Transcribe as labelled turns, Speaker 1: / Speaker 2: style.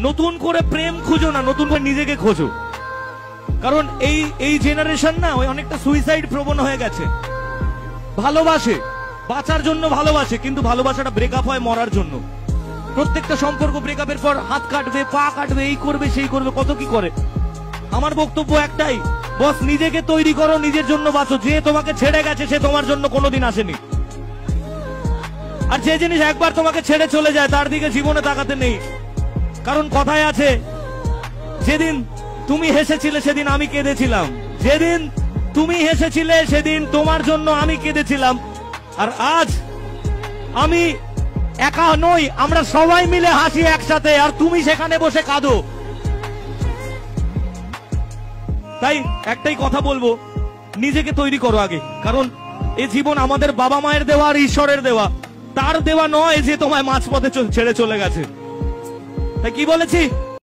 Speaker 1: নতুন করে প্রেম খুঁজো না, নতুন করে নিজেকে খোঁজো। কারণ এই জেনারেশন না ওই অনেকটা সুইসাইড প্রবণ হয়ে গেছে। ভালোবাসে, বাঁচার জন্য ভালোবাসে, কিন্তু ভালোবাসাটা ব্রেকআপ হয় মরার জন্য। প্রত্যেকটা সম্পর্ক ব্রেকআপের পর হাত কাটবে, পা কাটবে, এই করবে সেই করবে, কত কি করে। আমার বক্তব্য একটাই, বস নিজেকে তৈরি করো, নিজের জন্য বাঁচো। যে তোমাকে ছেড়ে গেছে সে তোমার জন্য কোনোদিন আসেনি। আর যে জিনিস একবার তোমাকে ছেড়ে চলে যায় তার দিকে জীবনে তাকাতে নেই। কারণ কথায় আছে, যেদিন তুমি হেসেছিলে সেদিন আমি কেঁদেছিলাম, যেদিন তুমি হেসেছিলে সেদিন তোমার জন্য আমি কেঁদেছিলাম। আর আজ আমি একা নই, আমরা সবাই মিলে হাসি একসাথে, আর তুমি সেখানে বসে কাঁদো। তাই একটাই কথা বলবো, নিজেকে তৈরি করো আগে। কারণ এই জীবন আমাদের বাবা মায়ের দেওয়া আর ঈশ্বরের দেওয়া, তার দেওয়া নয় যে তোমায় মাঝপথে ছেড়ে চলে গেছে। তাই কি বলেছি,